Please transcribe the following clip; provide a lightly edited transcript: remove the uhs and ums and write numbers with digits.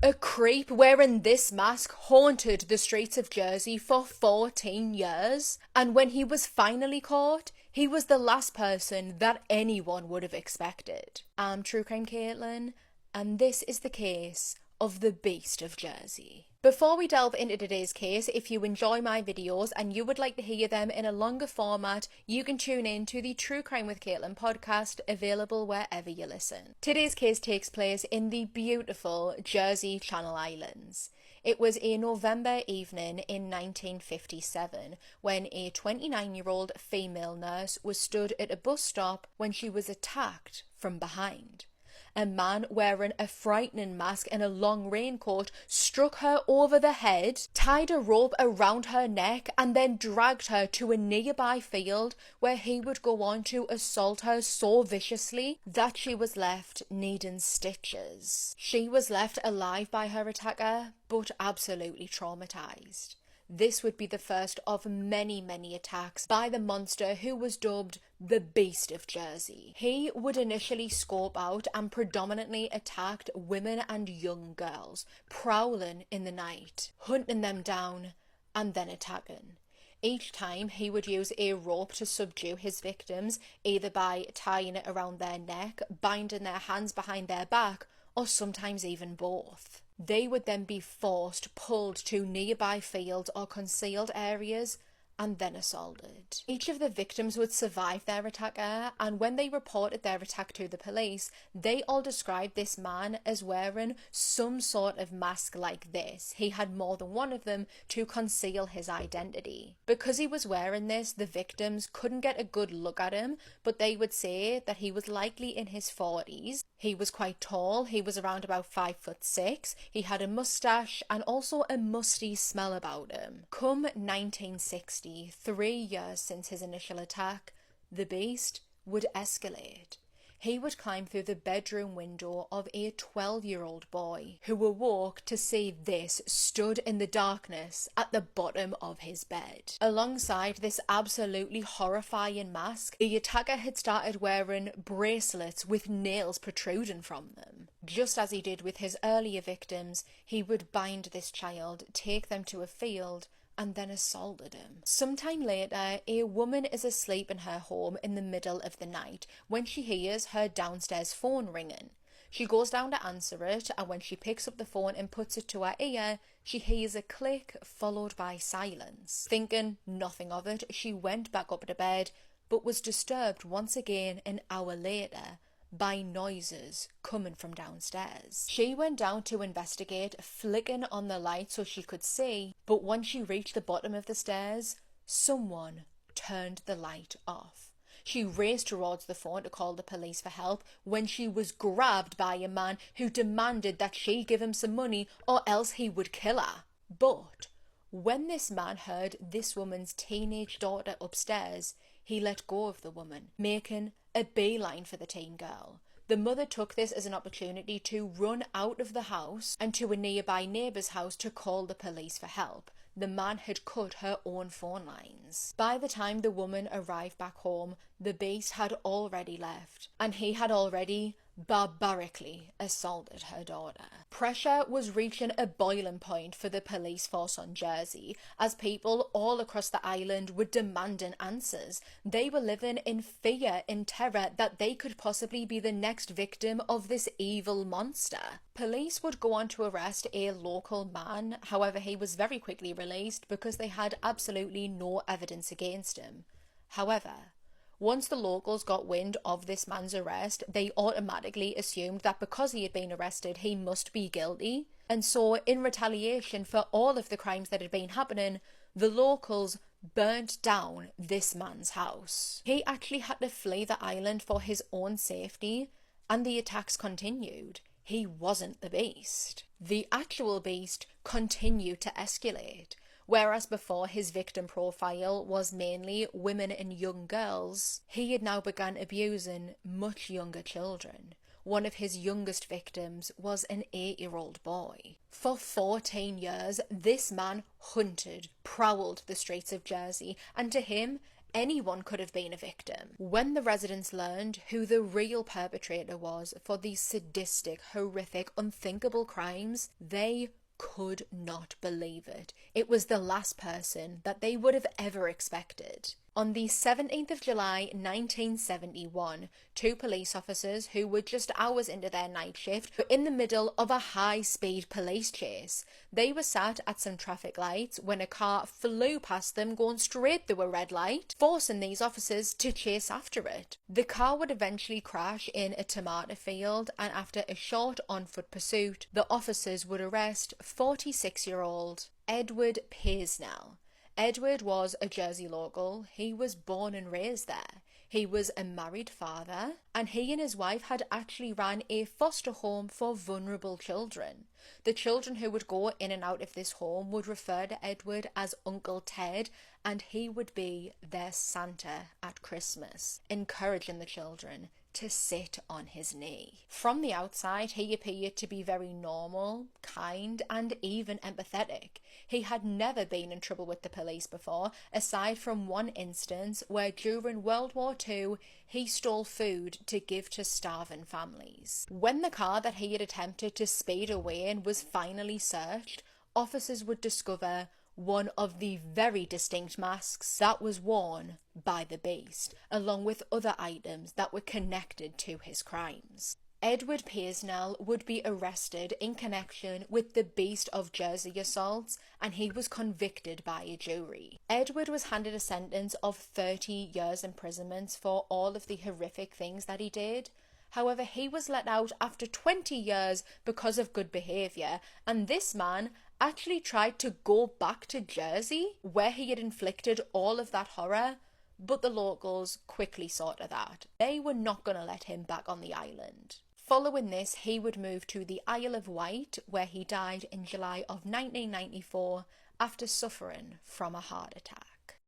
A creep wearing this mask haunted the streets of Jersey for 14 years, and when he was finally caught, he was the last person that anyone would have expected. I'm True Crime Caitlin, and this is the case of the Beast of Jersey. Before we delve into today's case, if you enjoy my videos and you would like to hear them in a longer format, you can tune in to the True Crime with Caitlin podcast, available wherever you listen. Today's case takes place in the beautiful Jersey Channel Islands. It was a November evening in 1957 when a 29-year-old female nurse was stood at a bus stop when she was attacked from behind. A man wearing a frightening mask and a long raincoat struck her over the head, tied a rope around her neck, and then dragged her to a nearby field where he would go on to assault her so viciously that she was left needing stitches. She was left alive by her attacker, but absolutely traumatized. This would be the first of many attacks by the monster who was dubbed the Beast of Jersey. He would initially scope out and predominantly attacked women and young girls, prowling in the night, hunting them down, and then attacking. Each time he would use a rope to subdue his victims, either by tying it around their neck, binding their hands behind their back, or sometimes even both. They would then be pulled to nearby fields or concealed areas and then assaulted. Each of the victims would survive their attacker, and when they reported their attack to the police, they all described this man as wearing some sort of mask like this. He had more than one of them to conceal his identity. Because he was wearing this, the victims couldn't get a good look at him, but they would say that he was likely in his 40s. He was quite tall, he was around about 5'6", he had a moustache and also a musty smell about him. Come 1960, 3 years since his initial attack, the Beast would escalate. He would climb through the bedroom window of a 12-year-old boy who awoke to see this stood in the darkness at the bottom of his bed. Alongside this absolutely horrifying mask, the attacker had started wearing bracelets with nails protruding from them. Just as he did with his earlier victims, he would bind this child, take them to a field, and then assaulted him. Sometime later, a woman is asleep in her home in the middle of the night when she hears her downstairs phone ringing. She goes down to answer it, and when she picks up the phone and puts it to her ear, she hears a click followed by silence. Thinking nothing of it, she went back up to bed, but was disturbed once again an hour later by noises coming from downstairs. She went down to investigate, flicking on the light so she could see, but when she reached the bottom of the stairs, someone turned the light off. She raced towards the phone to call the police for help when she was grabbed by a man who demanded that she give him some money or else he would kill her. But when this man heard this woman's teenage daughter upstairs, he let go of the woman, making a beeline for the teen girl. The mother took this as an opportunity to run out of the house and to a nearby neighbour's house to call the police for help. The man had cut her own phone lines. By the time the woman arrived back home, the Beast had already left, and he had already barbarically assaulted her daughter. Pressure was reaching a boiling point for the police force on Jersey, as people all across the island were demanding answers. They were living in fear and terror that they could possibly be the next victim of this evil monster. Police would go on to arrest a local man, however he was very quickly released because they had absolutely no evidence against him. However, once the locals got wind of this man's arrest, they automatically assumed that because he had been arrested, he must be guilty. And so, in retaliation for all of the crimes that had been happening, the locals burnt down this man's house. He actually had to flee the island for his own safety, and the attacks continued. He wasn't the Beast. The actual Beast continued to escalate. Whereas before his victim profile was mainly women and young girls, he had now begun abusing much younger children. One of his youngest victims was an 8-year-old boy. For 14 years, this man hunted, prowled the streets of Jersey, and to him, Anyone could have been a victim. When the residents learned who the real perpetrator was for these sadistic, horrific, unthinkable crimes, they could not believe it. It was the last person that they would have ever expected. On the 17th of July 1971, two police officers who were just hours into their night shift were in the middle of a high-speed police chase. They were sat at some traffic lights when a car flew past them going straight through a red light, forcing these officers to chase after it. The car would eventually crash in a tomato field, and after a short on-foot pursuit, the officers would arrest 46-year-old Edward Pearsnell. Edward was a Jersey local. He was born and raised there. He was a married father, and he and his wife had actually ran a foster home for vulnerable children. The children who would go in and out of this home would refer to Edward as Uncle Ted, and he would be their Santa at Christmas, encouraging the children to sit on his knee. From the outside, he appeared to be very normal, kind, and even empathetic. He had never been in trouble with the police before, aside from one instance where during World War II, he stole food to give to starving families. When the car that he had attempted to speed away in was finally searched, officers would discover one of the very distinct masks that was worn by the Beast, along with other items that were connected to his crimes. Edward Pearsnell would be arrested in connection with the Beast of Jersey assaults, and he was convicted by a jury. Edward was handed a sentence of 30 years imprisonment for all of the horrific things that he did. However, he was let out after 20 years because of good behaviour, and this man actually tried to go back to Jersey, where he had inflicted all of that horror, but the locals quickly sorted that. They were not going to let him back on the island. Following this, he would move to the Isle of Wight, where he died in July of 1994 after suffering from a heart attack.